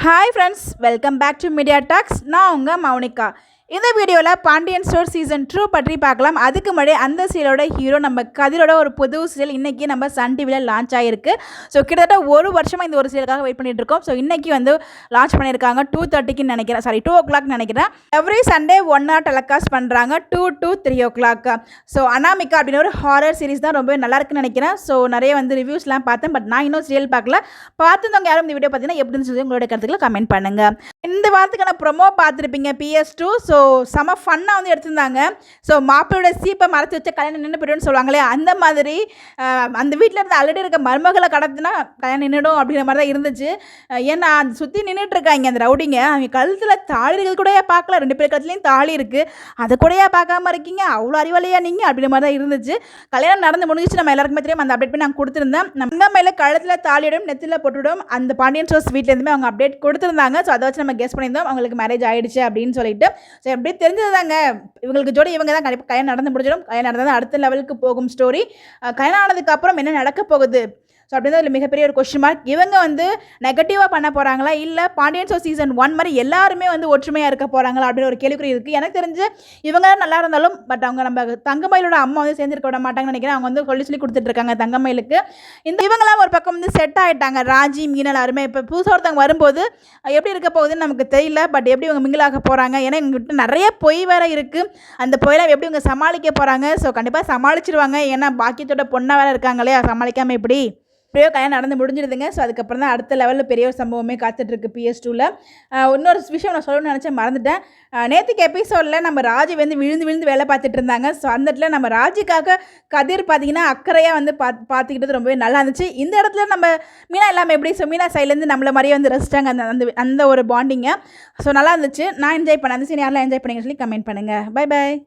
Hi friends, welcome back to Media Talks. நான் உங்கள் மௌனிகா. இந்த வீடியோவில் பாண்டியன் ஸ்டோர் சீசன் 2 பற்றி பார்க்கலாம். அதுக்கு முன்னாடி அந்த சீரியலோட ஹீரோ நம்ம கதிரோட ஒரு புது சீரியல் இன்றைக்கி நம்ம சன் டிவியில் லான்ச் ஆகிருக்கு. ஸோ கிட்டத்தட்ட ஒரு வருஷமாக இந்த ஒரு சீரியலுக்காக வெயிட் பண்ணிட்டு இருக்கோம். ஸோ இன்றைக்கி வந்து லான்ச் பண்ணியிருக்காங்க 2:30க்கு நினைக்கிறேன், 2 o'clock நினைக்கிறேன். எவ்ரி சண்டே 1 hour டெலிகாஸ்ட் பண்ணுறாங்க 2 to 3 o'clock. ஸோ அனாமிகா அப்படின்னு ஒரு ஹாரர் சீரிஸ் தான் ரொம்ப நல்லா இருக்குன்னு நினைக்கிறேன். ஸோ நிறைய வந்து ரிவ்யூஸ்லாம் பார்த்தேன், பட் நான் இன்னும் சீரியல் பார்க்கல. பார்த்துருந்தவங்க யாரும் இந்த வீடியோ பார்த்தீங்கன்னா எப்படின்னு சொல்லி உங்களோட கருத்துக்களை கமெண்ட் பண்ணுங்கள். இந்த வாரத்துக்கான ப்ரொமோ பார்த்துருப்பீங்க PS2. ஸோ செம ஃபன்னாக வந்து எடுத்திருந்தாங்க. ஸோ மாப்பிளோட சீப்பை மறைச்சி வச்ச கல்யாணம் நின்று போய்டுன்னு சொல்லுவாங்களே, அந்த மாதிரி அந்த வீட்டில் இருந்து ஆல்ரெடி இருக்க மருமகளை கடத்தினா கல்யாணம் நின்றுடும் அப்படிங்கிற மாதிரி தான் இருந்துச்சு. ஏன்னா அந்த சுற்றி நின்றுட்டு இருக்காங்க அந்த ரவுடிங்க. அவங்க கழுத்தில் தாலி இருக்கிறது கூடயா பார்க்கல, 2 பேர் கழுத்துலேயும் தாலி இருக்குது, அதை கூடயா பார்க்காம இருக்கீங்க, அவ்வளோ அறிவாளியா நீங்கள் அப்படிங்கிற மாதிரி தான் இருந்துச்சு. கல்யாணம் நடந்து முடிஞ்சிச்சு, நம்ம எல்லாருக்குமே தெரியும். அந்த அப்டேட் பண்ணி நாங்கள் கொடுத்துருந்தேன். நம்ம மேலே கழுத்தில் தாலியிடும் நெத்தியில் போட்டுவிடும் அந்த பாண்டியன் ஸ்டோர்ஸ் வீட்டிலேருந்துமே அவங்க அப்டேட் கொடுத்துருந்தாங்க. ஸோ அதை வச்சு நம்ம கெஸ் பண்ணியிருந்தோம் அவங்களுக்கு மேரேஜ் ஆகிடுச்சு அப்படின்னு சொல்லிட்டு. ஸோ எப்படி தெரிஞ்சதாங்க இவங்களுக்கு ஜோடி இவங்க தான் கண்டிப்பாக கல்யாணம் நடந்து முடிஞ்சிடும். கல்யாணம் நடந்தால் அடுத்த லெவலுக்கு போகும் ஸ்டோரி. கல்யாணம் ஆனதுக்கப்புறம் என்ன நடக்க போகுது, ஸோ அப்படி தான் இதில் மிகப்பெரிய ஒரு கொஸ்டின் மார்க். இவங்க வந்து நெகட்டிவாக பண்ண போகிறாங்களா, இல்லை பாண்டியன் ஸ்டோர் சீசன் 1 மாதிரி எல்லாருமே வந்து ஒற்றுமையாக இருக்க போகிறாங்களா அப்படின்னு ஒரு கேள்விக்குறி இருக்குது. எனக்கு தெரிஞ்சு இவங்க தான் நல்லா இருந்தாலும் பட் அவங்க நம்ம தங்கமயிலோட அம்மா வந்து சேர்ந்துருக்க விட மாட்டாங்கன்னு நினைக்கிறேன். அவங்க வந்து சொல்லி கொடுத்துட்ருக்காங்க தங்கமயிலுக்கு. இந்த இவங்களாம் ஒரு பக்கம் வந்து செட் ஆகிட்டாங்க, ராஜி மீனா எல்லாருமே. இப்போ புதுசாக ஒருத்தவங்க வரும்போது எப்படி இருக்க போகுதுன்னு நமக்கு தெரியல. பட் எப்படி இவங்க மிங்கிளாக போகிறாங்க, ஏன்னா எங்ககிட்ட நிறைய பொய் வேறு இருக்குது. அந்த பொய்லாம் எப்படி இவங்க சமாளிக்க போகிறாங்க. ஸோ கண்டிப்பாக சமாளிச்சிருவாங்க, ஏன்னா பாக்கியத்தோட பொண்ணாக வேறு இருக்காங்களே, சமாளிக்காமல் எப்படி எப்படியோ கல்யாணம் நடந்து முடிஞ்சிருதுங்க. ஸோ அதுக்கப்புறம் தான் அடுத்த லெவலில் பெரிய ஒரு சம்பவமே காத்துட்ருக்கு PS2ல். இன்னொரு விஷயம் நான் சொல்லணும்னு நினச்சேன், மறந்துட்டேன். நேற்றுக்கு எபிசோடில் நம்ம ராஜி வந்து விழுந்து வேலை பார்த்துட்டு இருந்தாங்க. ஸோ அந்த இடத்துல நம்ம ராஜிக்காக கதிர் பார்த்திங்கன்னா அக்கறையாக வந்து பார்த்துக்கிட்டது ரொம்பவே நல்லா இருந்துச்சு. இந்த இடத்துல நம்ம மீனா எல்லாமே எப்படி, ஸோ மீனா சைட்லேருந்து நம்மள மாதிரியே வந்து ரசித்தாங்க அந்த ஒரு பாண்டிங்கை. ஸோ நல்லா இருந்துச்சு, நான் என்ஜாய் பண்ணேன். அந்த சீன் யாரெல்லாம் என்ஜாய் பண்ணிங்கன்னு சொல்லி கமெண்ட் பண்ணுங்கள். பை.